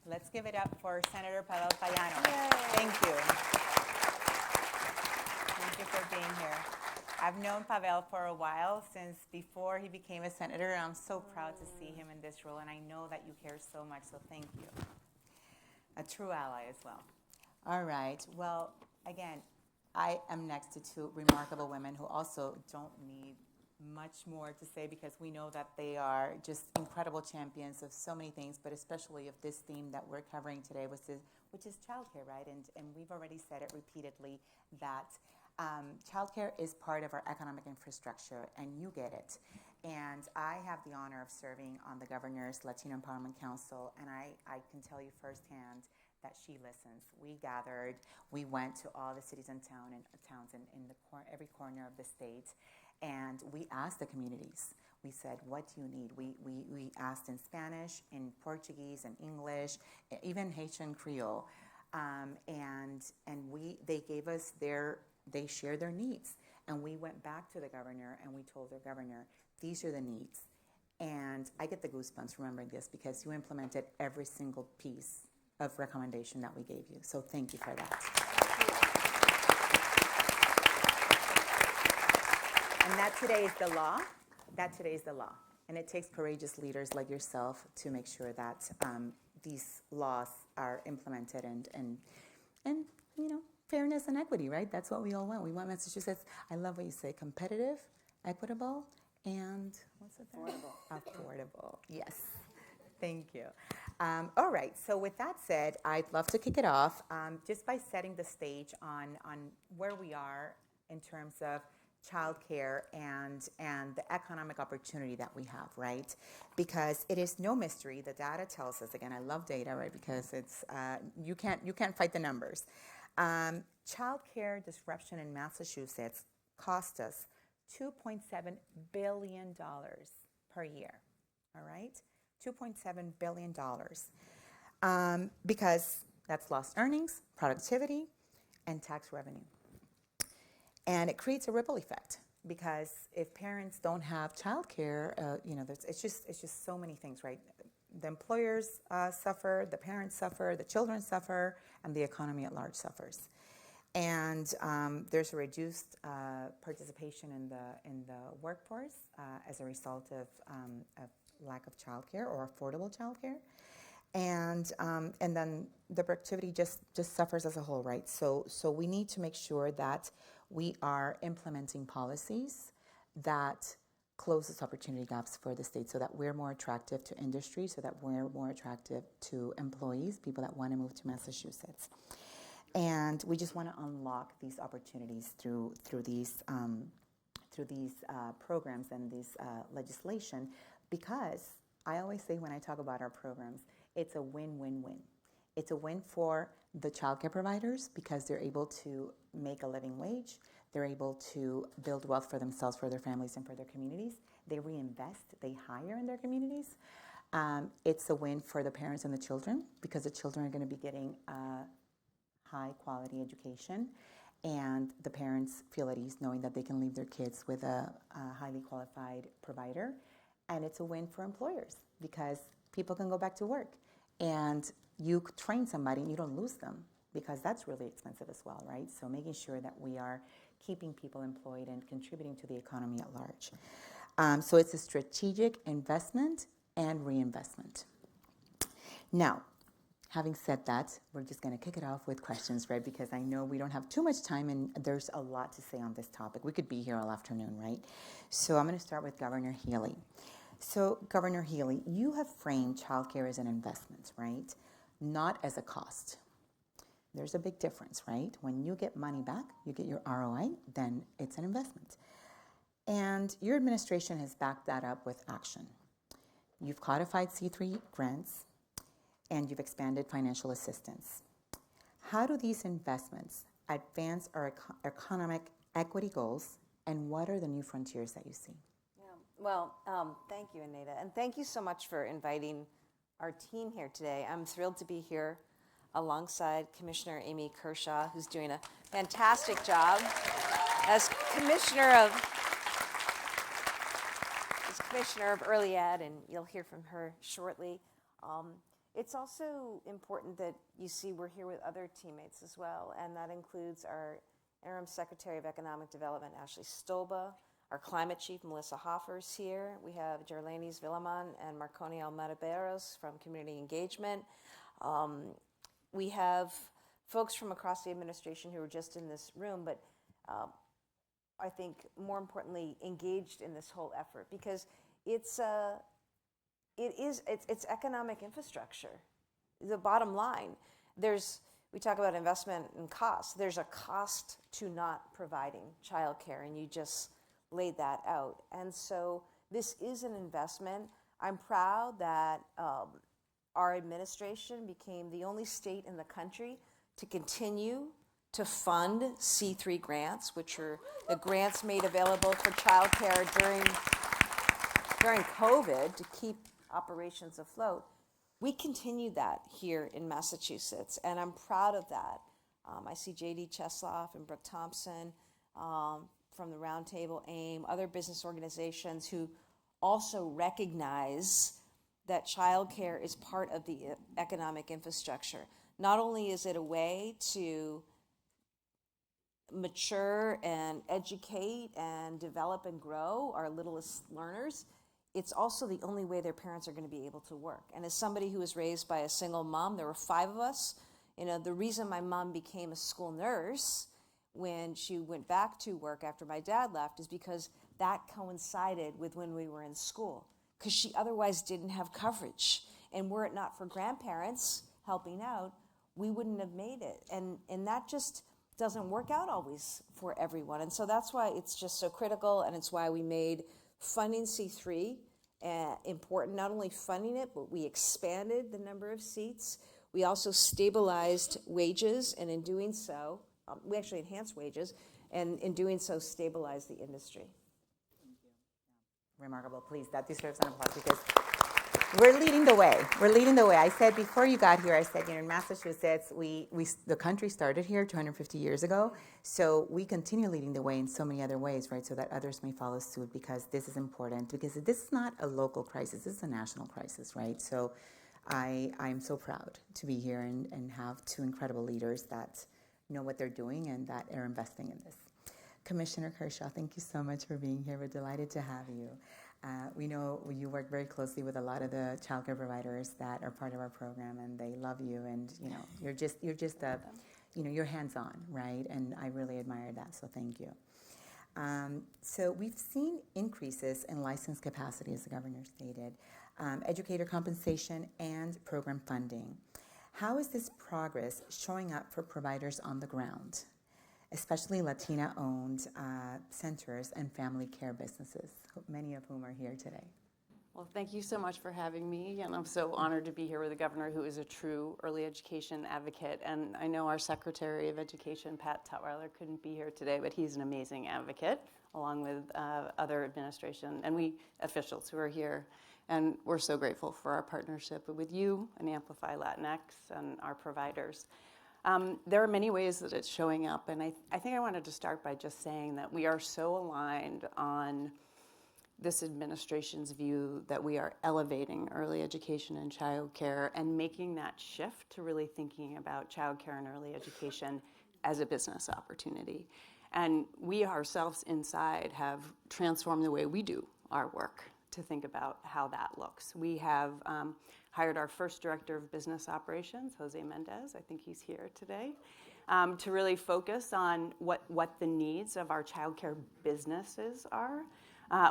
Let's give it up for Senator Pavel Payano. Yay. Thank you. Thank you for being here. I've known Pavel for a while, since before he became a senator, and I'm so proud to see him in this role, and I know that you care so much, so thank you. A true ally as well. All right. Well, again, I am next to two remarkable women who also don't need much more to say, because we know that they are just incredible champions of so many things, but especially of this theme that we're covering today, which is childcare, right? And we've already said it repeatedly that childcare is part of our economic infrastructure, and you get it. And I have the honor of serving on the Governor's Latino Empowerment Council, and I can tell you firsthand that she listens. We gathered, we went to all the cities and towns in every corner of the state, and we asked the communities. We said, what do you need? We asked in Spanish, in Portuguese, in English, even Haitian Creole. They gave us they shared their needs. And we went back to the governor and we told the governor, these are the needs. And I get the goosebumps remembering this, because you implemented every single piece of recommendation that we gave you. So thank you for that. And that today is the law. That today is the law. And it takes courageous leaders like yourself to make sure that these laws are implemented and fairness and equity, right? That's what we all want. We want Massachusetts, I love what you say, competitive, equitable, and what's it there? Affordable. Yes. Thank you. All right. So with that said, I'd love to kick it off just by setting the stage on where we are in terms of childcare and the economic opportunity that we have, right? Because it is no mystery. The data tells us. Again, I love data, right? Because it's you can't fight the numbers. Childcare disruption in Massachusetts cost us $2.7 billion per year. All right, $2.7 billion, because that's lost earnings, productivity, and tax revenue. And it creates a ripple effect, because if parents don't have childcare, it's just so many things, right? The employers suffer, the parents suffer, the children suffer, and the economy at large suffers. And there's a reduced participation in the workforce as a result of lack of childcare or affordable childcare. And then the productivity just suffers as a whole, right? So we need to make sure that we are implementing policies that close those opportunity gaps for the state, so that we're more attractive to industry, so that we're more attractive to employees, people that want to move to Massachusetts. And we just want to unlock these opportunities through these programs and this legislation, because I always say when I talk about our programs, it's a win-win-win. It's a win for the childcare providers, because they're able to make a living wage. They're able to build wealth for themselves, for their families, and for their communities. They reinvest. They hire in their communities. It's a win for the parents and the children, because the children are going to be getting high-quality education, and the parents feel at ease knowing that they can leave their kids with a highly qualified provider. And it's a win for employers, because people can go back to work, and you train somebody and you don't lose them, because that's really expensive as well, right? So making sure that we are keeping people employed and contributing to the economy at large. So it's a strategic investment and reinvestment. Now, having said that, we're just going to kick it off with questions, right? Because I know we don't have too much time, and there's a lot to say on this topic. We could be here all afternoon, right? So I'm going to start with Governor Healey. So, Governor Healey, you have framed childcare as an investment, right? Not as a cost. There's a big difference, right? When you get money back, you get your ROI, then it's an investment. And your administration has backed that up with action. You've codified C3 grants, and you've expanded financial assistance. How do these investments advance our economic equity goals, and what are the new frontiers that you see? Well, thank you, Eneida. And thank you so much for inviting our team here today. I'm thrilled to be here alongside Commissioner Amy Kershaw, who's doing a fantastic job as Commissioner of Early Ed, and you'll hear from her shortly. it's also important that you see we're here with other teammates as well, and that includes our Interim Secretary of Economic Development, Ashley Stolba, our Climate Chief, Melissa Hoffer's here. We have Gerlanis Villaman and Marconi Almadaberos from Community Engagement. We have folks from across the administration who are just in this room, but I think more importantly, engaged in this whole effort, because it's economic infrastructure. The bottom line, we talk about investment and cost. There's a cost to not providing childcare, and you just laid that out. And so this is an investment. I'm proud that our administration became the only state in the country to continue to fund C3 grants, which are the grants made available for childcare during COVID to keep operations afloat. We continued that here in Massachusetts, and I'm proud of that. I see J.D. Chesloff and Brooke Thompson from the Roundtable, AIM, other business organizations who also recognize that childcare is part of the economic infrastructure. Not only is it a way to mature and educate and develop and grow our littlest learners, it's also the only way their parents are going to be able to work. And as somebody who was raised by a single mom, there were 5 of us. The reason my mom became a school nurse when she went back to work after my dad left is because that coincided with when we were in school, because she otherwise didn't have coverage. And were it not for grandparents helping out, we wouldn't have made it. And that just doesn't work out always for everyone. And so that's why it's just so critical, and it's why we made funding C3 important. Not only funding it, but we expanded the number of seats. We also stabilized wages, and in doing so, we actually enhanced wages, and in doing so, stabilized the industry. Thank you. Yeah. Remarkable. Please, that deserves an applause, because we're leading the way. We're leading the way. I said before you got here, I said, in Massachusetts, the country started here 250 years ago, so we continue leading the way in so many other ways, right, so that others may follow suit, because this is important, because this is not a local crisis, this is a national crisis, right? So I'm so proud to be here and have 2 incredible leaders that know what they're doing and that are investing in this. Commissioner Kershaw, thank you so much for being here. We're delighted to have you. We know you work very closely with a lot of the childcare providers that are part of our program, and they love you. And you're just you're hands-on, right? And I really admire that. So thank you. So we've seen increases in license capacity, as the governor stated, educator compensation, and program funding. How is this progress showing up for providers on the ground, especially Latina-owned centers and family care businesses, many of whom are here today? Well, thank you so much for having me, and I'm so honored to be here with the governor, who is a true early education advocate. And I know our Secretary of Education, Pat Tutwiler, couldn't be here today, but he's an amazing advocate, along with other administration and we officials who are here. And we're so grateful for our partnership with you and Amplify Latinx and our providers. There are many ways that it's showing up, and I think I wanted to start by just saying that we are so aligned on this administration's view that we are elevating early education and childcare and making that shift to really thinking about childcare and early education as a business opportunity. And we ourselves inside have transformed the way we do our work to think about how that looks. We have hired our first director of business operations, Jose Mendez, I think he's here today, to really focus on what the needs of our childcare businesses are.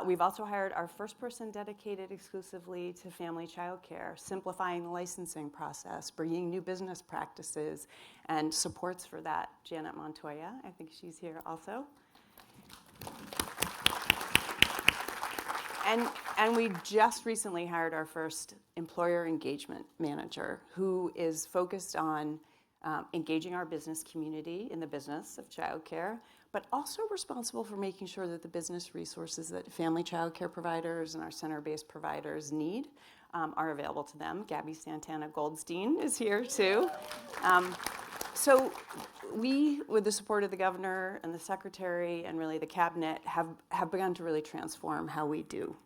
We've also hired our first person dedicated exclusively to family childcare, simplifying the licensing process, bringing new business practices and supports for that. Janet Montoya, I think she's here also. And we just recently hired our first employer engagement manager, who is focused on engaging our business community in the business of childcare, but also responsible for making sure that the business resources that family childcare providers and our center-based providers need are available to them. Gabby Santana Goldstein is here too. So we, with the support of the governor and the secretary and really the cabinet, have begun to really transform how we do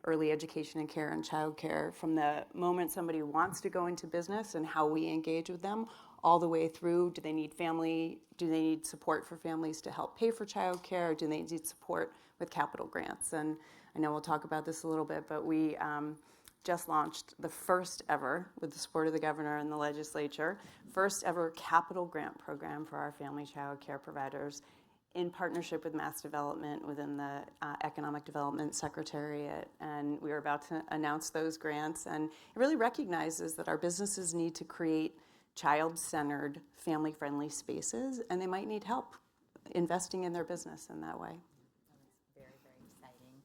early education and care and childcare from the moment somebody wants to go into business and how we engage with them all the way through. Do they need support for families to help pay for childcare? Do they need support with capital grants? And I know we'll talk about this a little bit, but we just launched the first ever, with the support of the governor and the legislature, first ever capital grant program for our family child care providers in partnership with Mass Development within the Economic Development Secretariat. And we are about to announce those grants. And it really recognizes that our businesses need to create child-centered, family-friendly spaces, and they might need help investing in their business in that way. Very, very exciting.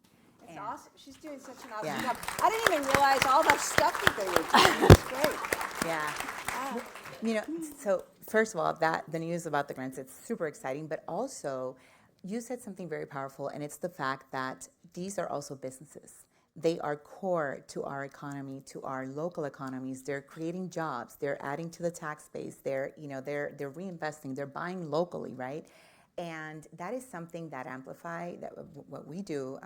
It's awesome. She's doing such an awesome Yeah. job. I didn't even realize all that stuff that they were doing. It's great. Yeah. Wow. You know, so first of all, the news about the grants, it's super exciting, but also you said something very powerful, and it's the fact that these are also businesses. They are core to our economy, to our local economies. They're creating jobs. They're adding to the tax base. They're reinvesting. They're buying locally, right? And that is something that Amplify, that what we do,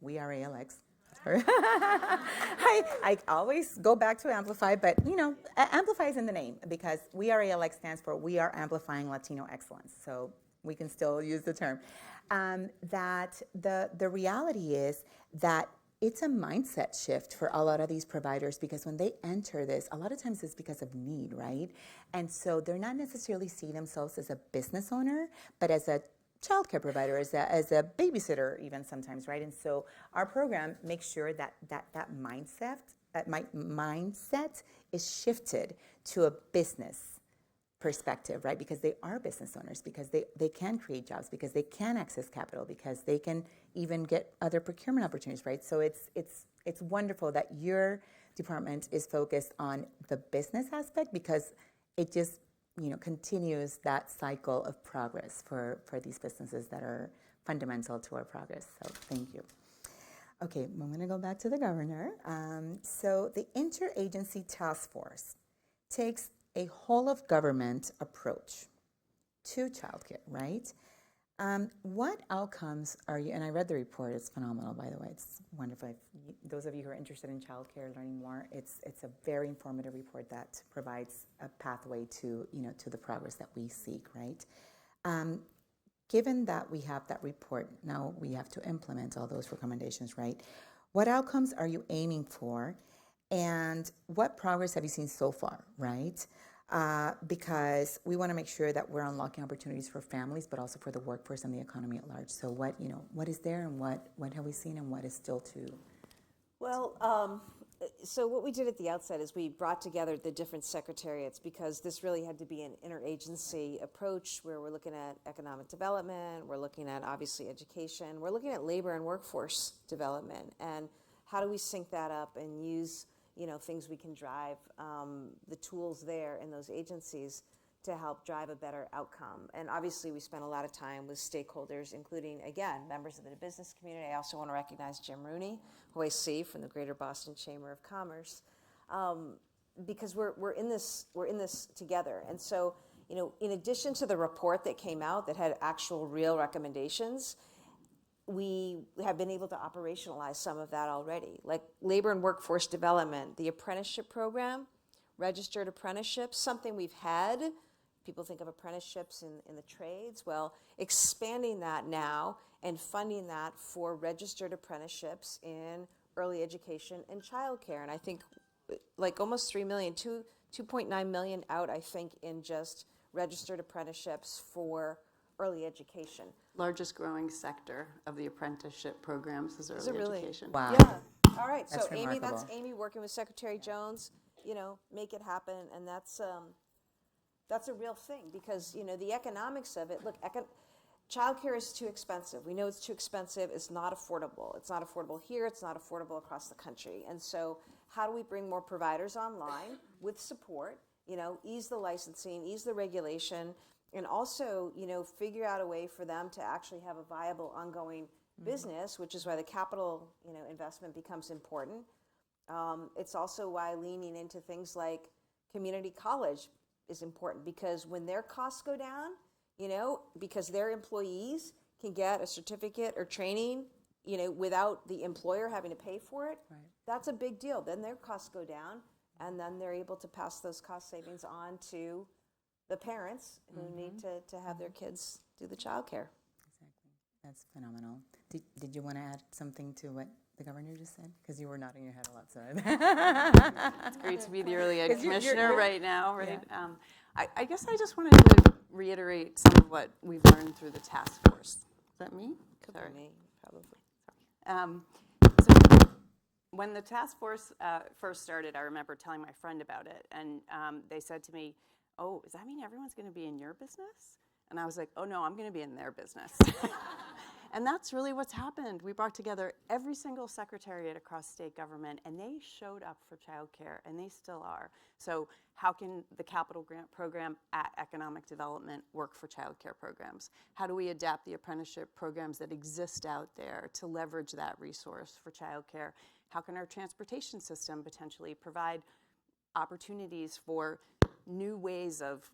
we are ALX. I always go back to Amplify, but Amplify is in the name because we are ALX stands for We Are Amplifying Latino Excellence. So we can still use the term. That the reality is that it's a mindset shift for a lot of these providers, because when they enter this, a lot of times it's because of need, right? And so they're not necessarily seeing themselves as a business owner, but as a childcare provider, as a babysitter even sometimes, right? And so our program makes sure that mindset is shifted to a business perspective, right? Because they are business owners, because they can create jobs, because they can access capital, because they can even get other procurement opportunities, right? So it's wonderful that your department is focused on the business aspect, because it just continues that cycle of progress for these businesses that are fundamental to our progress. So thank you. Okay, I'm going to go back to the governor. So the Interagency Task Force takes a whole-of-government approach to childcare, right? What outcomes are you, and I read the report, it's phenomenal, by the way, it's wonderful. Those of you who are interested in childcare, learning more, it's a very informative report that provides a pathway to the progress that we seek, right? Given that we have that report, now we have to implement all those recommendations, right? What outcomes are you aiming for? And what progress have you seen so far, right? Because we want to make sure that we're unlocking opportunities for families, but also for the workforce and the economy at large. So what is there, and what have we seen, and what is still to? Well, so what we did at the outset is we brought together the different secretariats, because this really had to be an interagency approach where we're looking at economic development, we're looking at obviously education, we're looking at labor and workforce development, and how do we sync that up and use things we can drive, the tools there in those agencies to help drive a better outcome. And obviously we spent a lot of time with stakeholders, including, again, members of the business community. I also want to recognize Jim Rooney, who I see from the Greater Boston Chamber of Commerce, because we're in this together. And so, in addition to the report that came out that had actual real recommendations, we have been able to operationalize some of that already, like labor and workforce development, the apprenticeship program, registered apprenticeships, something we've had. People think of apprenticeships in the trades. Well, expanding that now and funding that for registered apprenticeships in early education and childcare. And I think like almost 3 million, 2.9 million out, I think, in just registered apprenticeships for early education. Largest growing sector of the apprenticeship programs is early education. Wow. Yeah. All right. That's so Amy, remarkable. that's Amy working with Secretary Jones. Make it happen, and that's a real thing, because the economics of it. Look, childcare is too expensive. We know it's too expensive. It's not affordable. It's not affordable here. It's not affordable across the country. And so, how do we bring more providers online with support? Ease the licensing, ease the regulation. And also, figure out a way for them to actually have a viable, ongoing business, which is why the capital, investment becomes important. It's also why leaning into things like community college is important, because when their costs go down, because their employees can get a certificate or training without the employer having to pay for it, Right. that's a big deal. Then their costs go down, and then they're able to pass those cost savings on to the parents who need to have their kids do the childcare. Exactly. That's phenomenal. Did you want to add something to what the governor just said? Because you were nodding your head a lot, so. It's great to be the early ed 'Cause you're- commissioner right now, Yeah. right? I guess I just wanted to reiterate some of what we've learned through the task force. Is that me? Could Sorry. be me, probably. So when the task force first started, I remember telling my friend about it, and they said to me, "Oh, does that mean everyone's going to be in your business?" And I was like, "Oh no, I'm going to be in their business." And that's really what's happened. We brought together every single secretariat across state government, and they showed up for childcare, and they still are. So how can the capital grant program at economic development work for childcare programs? How do we adapt the apprenticeship programs that exist out there to leverage that resource for childcare? How can our transportation system potentially provide opportunities for new ways of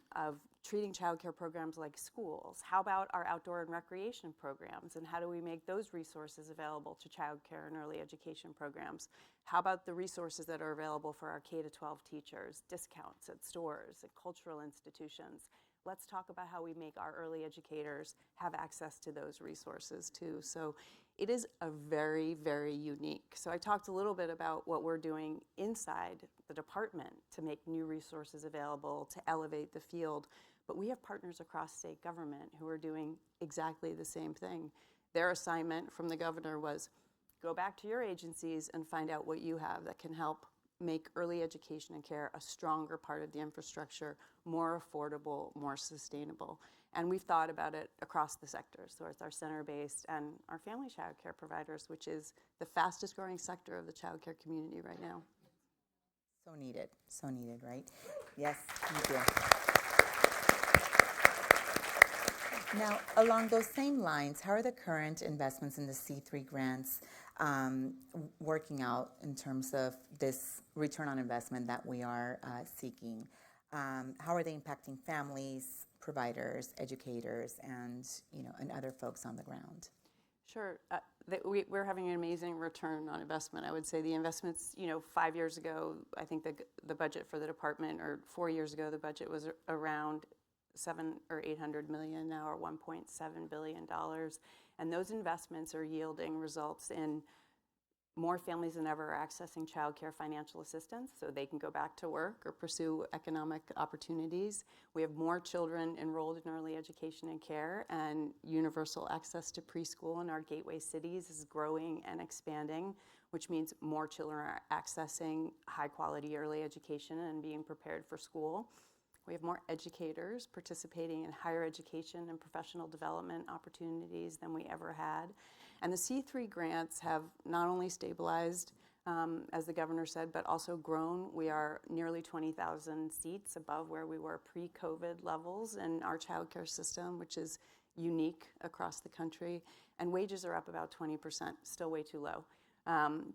treating childcare programs like schools? How about our outdoor and recreation programs, and how do we make those resources available to childcare and early education programs? How about the resources that are available for our K-12 teachers, discounts at stores, at cultural institutions? Let's talk about how we make our early educators have access to those resources too. So it is a very, very unique. So I talked a little bit about what we're doing inside the department to make new resources available, to elevate the field. But we have partners across state government who are doing exactly the same thing. Their assignment from the governor was go back to your agencies and find out what you have that can help make early education and care a stronger part of the infrastructure, more affordable, more sustainable. And we've thought about it across the sectors. So it's our center-based and our family child care providers, which is the fastest growing sector of the child care community right now. So needed, right? Yes, thank you. Now, along those same lines, how are the current investments in the C3 grants working out in terms of this return on investment that we are seeking? How are they impacting families, providers, educators, and other folks on the ground? Sure. We're having an amazing return on investment. I would say the investments, 5 years ago, I think the budget for the department, or 4 years ago, the budget was around $700 or $800 million, now are $1.7 billion. And those investments are yielding results in more families than ever are accessing child care financial assistance so they can go back to work or pursue economic opportunities. We have more children enrolled in early education and care, and universal access to preschool in our gateway cities is growing and expanding, which means more children are accessing high quality early education and being prepared for school. We have more educators participating in higher education and professional development opportunities than we ever had. And the C3 grants have not only stabilized, as the governor said, but also grown. We are nearly 20,000 seats above where we were pre-COVID levels in our childcare system, which is unique across the country. And wages are up about 20%, still way too low,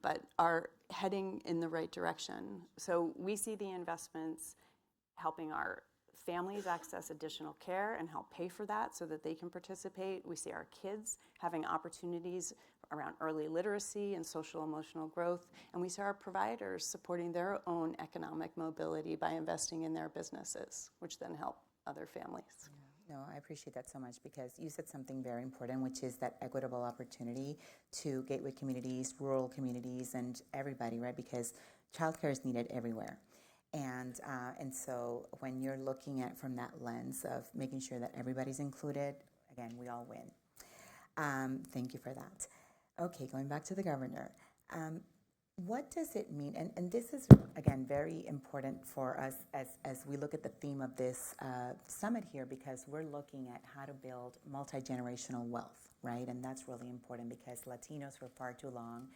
but are heading in the right direction. So we see the investments helping our families access additional care and help pay for that so that they can participate. We see our kids having opportunities around early literacy and social emotional growth. And we see our providers supporting their own economic mobility by investing in their businesses, which then help other families. No, I appreciate that so much because you said something very important, which is that equitable opportunity to gateway communities, rural communities, and everybody, right? Because childcare is needed everywhere. And so when you're looking at it from that lens of making sure that everybody's included, again, we all win. Thank you for that. Okay, going back to the governor. What does it mean? And this is, again, very important for us as we look at the theme of this summit here, because we're looking at how to build multi-generational wealth, right? And that's really important because Latinos for far too long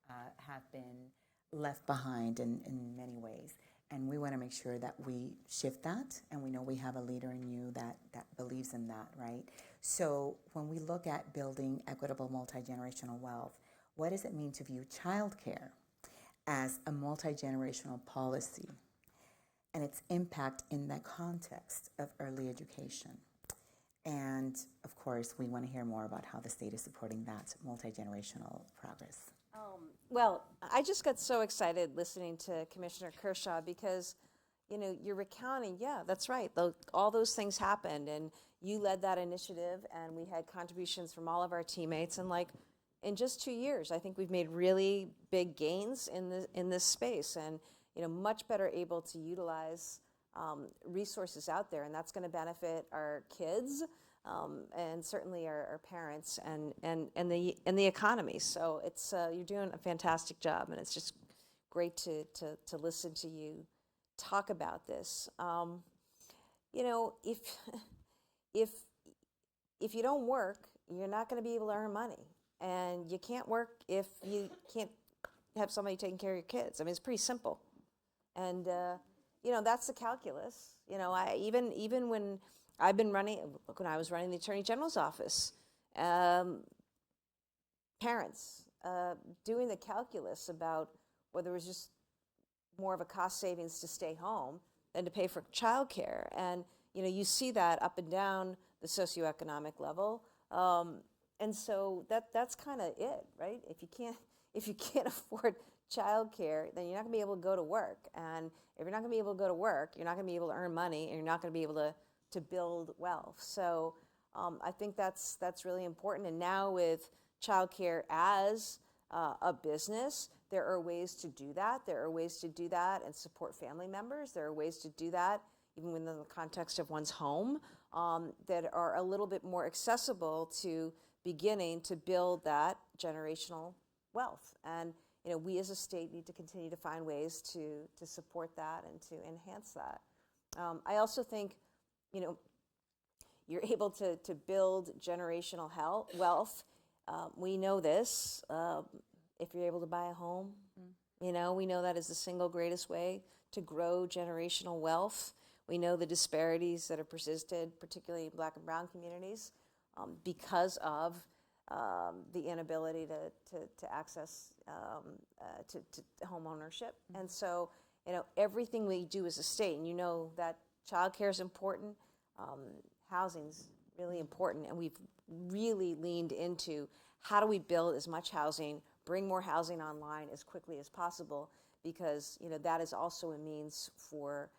have been left behind in many ways. And we want to make sure that we shift that, and we know we have a leader in you that believes in that, right? So when we look at building equitable multi-generational wealth, what does it mean to view childcare as a multi-generational policy and its impact in the context of early education? And of course, we want to hear more about how the state is supporting that multi-generational progress. Well, I just got so excited listening to Commissioner Kershaw because, you're recounting, yeah, that's right. All those things happened, and you led that initiative, and we had contributions from all of our teammates. And in just 2 years, I think we've made really big gains in this space, and much better able to utilize resources out there, and that's going to benefit our kids and certainly our parents and the economy. So it's you're doing a fantastic job, and it's just great to listen to you talk about this. If you don't work, you're not going to be able to earn money, and you can't work if you can't have somebody taking care of your kids. I mean, it's pretty simple, and that's the calculus. I even when I was running the Attorney General's office, parents doing the calculus about whether it was just more of a cost savings to stay home than to pay for childcare, and you see that up and down the socioeconomic level, and so that's kind of it, right? If you can't afford childcare, then you're not going to be able to go to work, and if you're not going to be able to go to work, you're not going to be able to earn money, and you're not going to be able to build wealth. So I think that's really important. And now with childcare as a business, there are ways to do that. There are ways to do that and support family members. There are ways to do that even within the context of one's home that are a little bit more accessible to beginning to build that generational wealth. And we as a state need to continue to find ways to support that and to enhance that. I also think, you're able to build generational wealth. We know this. If you're able to buy a home, we know that is the single greatest way to grow generational wealth. We know the disparities that have persisted, particularly in Black and Brown communities, because of the inability to access to home ownership. And so, everything we do as a state, and that childcare is important, housing's really important, and we've really leaned into how do we build as much housing, bring more housing online as quickly as possible, because that is also a means for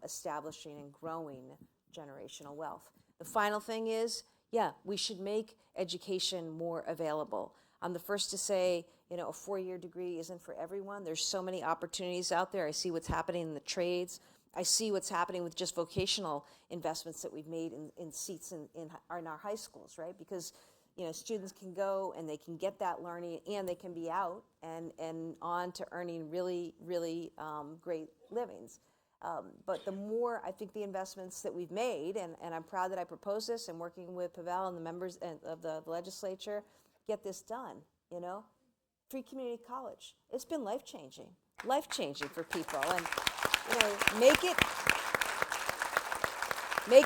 establishing and growing generational wealth. The final thing is, we should make education more available. I'm the first to say, a 4-year degree isn't for everyone. There's so many opportunities out there. I see what's happening in the trades. I see what's happening with just vocational investments that we've made in seats in our high schools, right? Because students can go and they can get that learning, and they can be out and on to earning really, really great livings. But the more, I think, the investments that we've made, and I'm proud that I proposed this and working with Pavel and the members of the legislature, get this done, Free community college. It's been life-changing for people. And, make it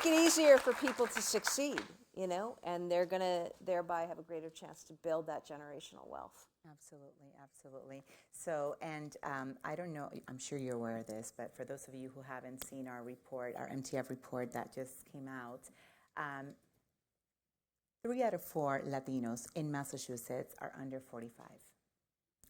easier for people to succeed, and they're going to thereby have a greater chance to build that generational wealth. Absolutely. So, and I don't know, I'm sure you're aware of this, but for those of you who haven't seen our report, our MTF report that just came out, 3 out of 4 Latinos in Massachusetts are under 45.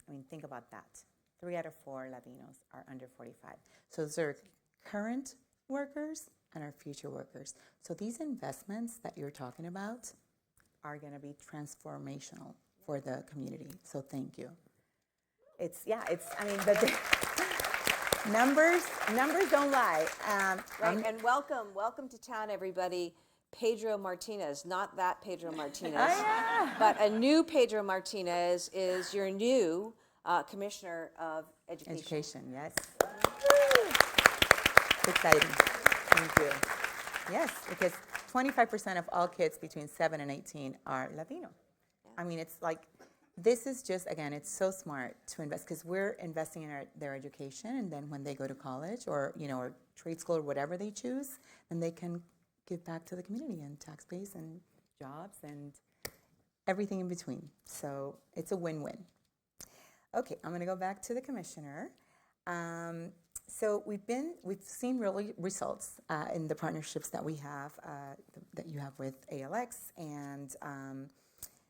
I mean, think about that. 3 out of 4 Latinos are under 45. So those are current workers and our future workers. So these investments that you're talking about are going to be transformational for the community. So thank you. The numbers don't lie. Right, and welcome to town, everybody. Pedro Martinez, not that Pedro Martinez, but a new Pedro Martinez is your new Commissioner of Education. Education, yes. It's exciting. Thank you. Yes, because 25% of all kids between 7 and 18 are Latino. Yeah. I mean, it's like, this is just, again, it's so smart to invest, because we're investing in their education, and then when they go to college or trade school or whatever they choose, then they can give back to the community and tax base and jobs and everything in between. So it's a win-win. Okay, I'm going to go back to the commissioner. So we've seen really results in the partnerships that we have, that you have with ALX and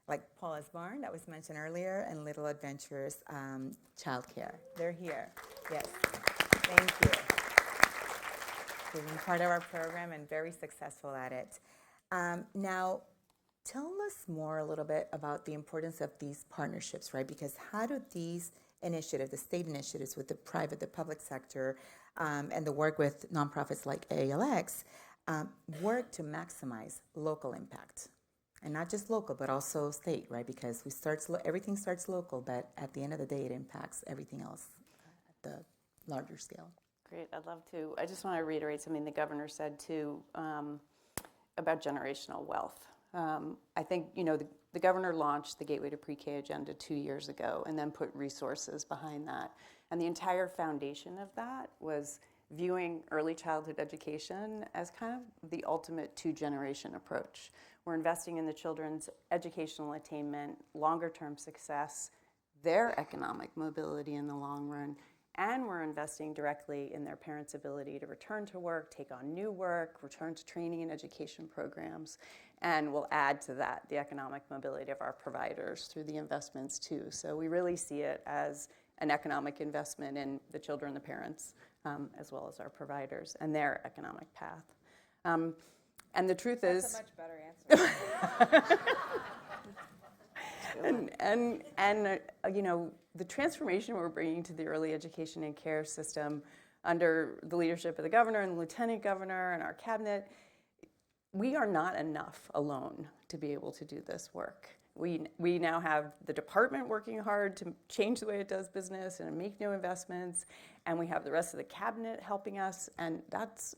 like Paula's Barn that was mentioned earlier, and Little Adventures Childcare. They're here. Yes. Thank you. They've been part of our program and very successful at it. Now, tell us more a little bit about the importance of these partnerships, right? Because how do these initiatives, the state initiatives with the private, the public sector, and the work with nonprofits like ALX, work to maximize local impact? And not just local, but also state, right? Because everything starts local, but at the end of the day, it impacts everything else at the larger scale. Great, I'd love to. I just want to reiterate something the governor said too about generational wealth. I think, the governor launched the Gateway to Pre-K agenda 2 years ago and then put resources behind that. And the entire foundation of that was viewing early childhood education as kind of the ultimate two-generation approach. We're investing in the children's educational attainment, longer-term success, their economic mobility in the long run, and we're investing directly in their parents' ability to return to work, take on new work, return to training and education programs, and we'll add to that the economic mobility of our providers through the investments too. So we really see it as an economic investment in the children, the parents, as well as our providers and their economic path. And the truth is... That's a much better answer. The transformation we're bringing to the early education and care system under the leadership of the governor and the lieutenant governor and our cabinet, we are not enough alone to be able to do this work. We now have the department working hard to change the way it does business and make new investments, and we have the rest of the cabinet helping us, and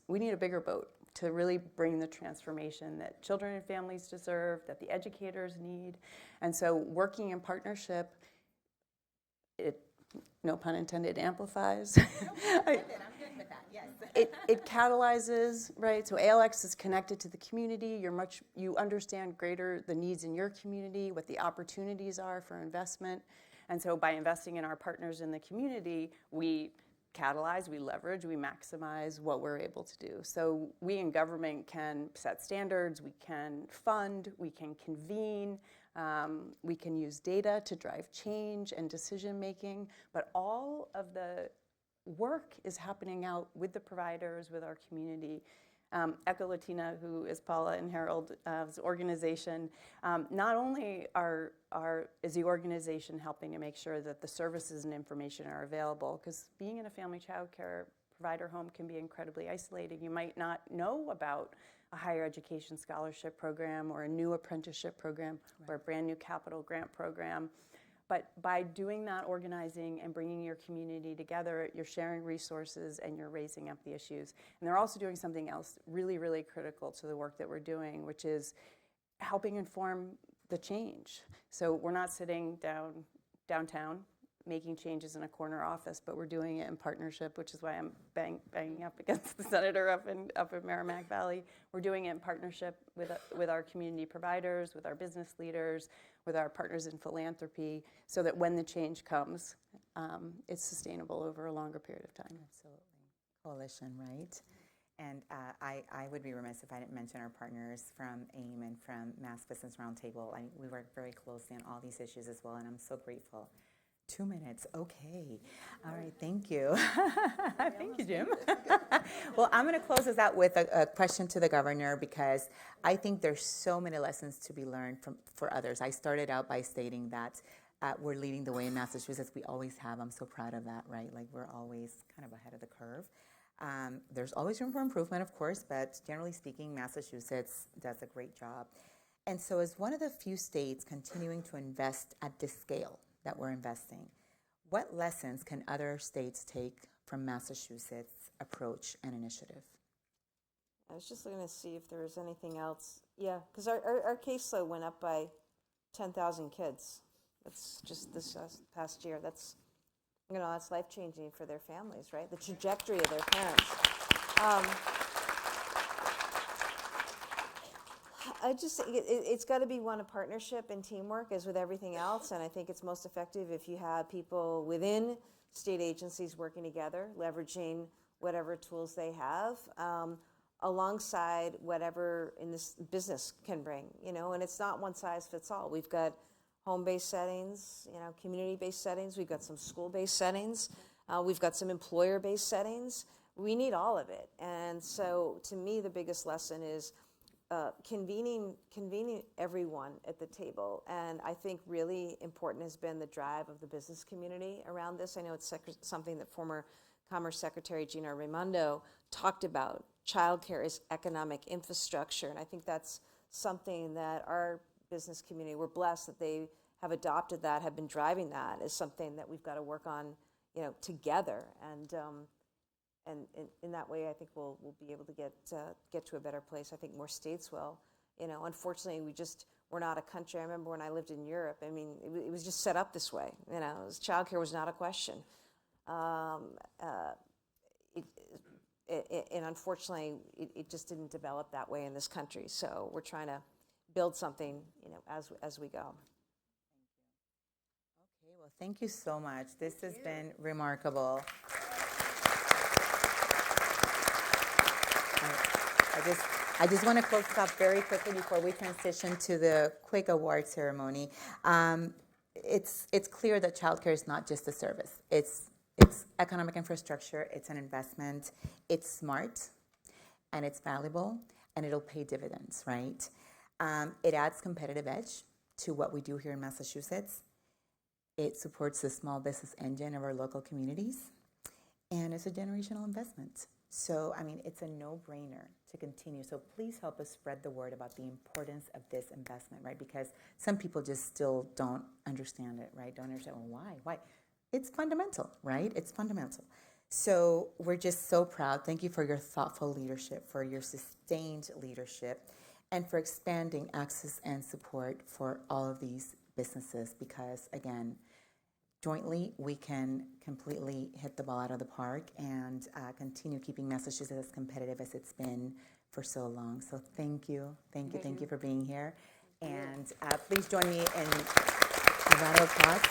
we need a bigger boat to really bring the transformation that children and families deserve, that the educators need. And so working in partnership, it, no pun intended, amplifies. No pun intended, I'm good with that, yes. It catalyzes, right? So ALX is connected to the community. You understand greater the needs in your community, what the opportunities are for investment. And so by investing in our partners in the community, we catalyze, we leverage, we maximize what we're able to do. So we in government can set standards, we can fund, we can convene, we can use data to drive change and decision making, but all of the work is happening out with the providers, with our community. Echo Latina, who is Paula and Harold's organization, not only is the organization helping to make sure that the services and information are available, because being in a family child care provider home can be incredibly isolating. You might not know about a higher education scholarship program or a new apprenticeship program or a brand new capital grant program. But by doing that, organizing and bringing your community together, you're sharing resources and you're raising up the issues. And they're also doing something else really, really critical to the work that we're doing, which is helping inform the change. So we're not sitting downtown making changes in a corner office, but we're doing it in partnership, which is why I'm banging up against the senator up in Merrimack Valley. We're doing it in partnership with our community providers, with our business leaders, with our partners in philanthropy, so that when the change comes, it's sustainable over a longer period of time. Absolutely. Coalition, right? And I would be remiss if I didn't mention our partners from AIM and from Mass Business Roundtable. We work very closely on all these issues as well, and I'm so grateful. 2 minutes, okay. All right, thank you. Thank you, Jim. Well, I'm going to close this out with a question to the governor, because I think there's so many lessons to be learned for others. I started out by stating that we're leading the way in Massachusetts. We always have. I'm so proud of that, right? Like, we're always kind of ahead of the curve. There's always room for improvement, of course, but generally speaking, Massachusetts does a great job. And so as one of the few states continuing to invest at this scale that we're investing, what lessons can other states take from Massachusetts' approach and initiative? I was just looking to see if there was anything else. Yeah, because our caseload went up by 10,000 kids. That's just this past year. That's life-changing for their families, right? The trajectory of their parents. It's got to be one of partnership and teamwork, as with everything else, and I think it's most effective if you have people within state agencies working together, leveraging whatever tools they have, alongside whatever in this business can bring, and it's not one size fits all. We've got home-based settings, community-based settings. We've got some school-based settings. We've got some employer-based settings. We need all of it. And so to me, the biggest lesson is convening everyone at the table. And I think really important has been the drive of the business community around this. I know it's something that former Commerce Secretary Gina Raimondo talked about. Childcare is economic infrastructure. And I think that's something that our business community, we're blessed that they have adopted that, have been driving that, is something that we've got to work on, together. And in that way, I think we'll be able to get to a better place. I think more states will. Unfortunately, we're not a country. I remember when I lived in Europe. I mean, it was just set up this way. Childcare was not a question. And unfortunately, it just didn't develop that way in this country. So we're trying to build something, as we go. Okay, well, thank you so much. This has been remarkable. I just want to close this up very quickly before we transition to the quick award ceremony. It's clear that childcare is not just a service. It's economic infrastructure. It's an investment. It's smart, and it's valuable, and it'll pay dividends, right? It adds competitive edge to what we do here in Massachusetts. It supports the small business engine of our local communities, and it's a generational investment. So, it's a no-brainer to continue. So please help us spread the word about the importance of this investment, right? Because some people just still don't understand it, right? Don't understand, well, why? It's fundamental, right? It's fundamental. So we're just so proud. Thank you for your thoughtful leadership, for your sustained leadership, and for expanding access and support for all of these businesses, because, again, jointly we can completely hit the ball out of the park and continue keeping Massachusetts as competitive as it's been for so long. So thank you for being here. And please join me in a round of applause.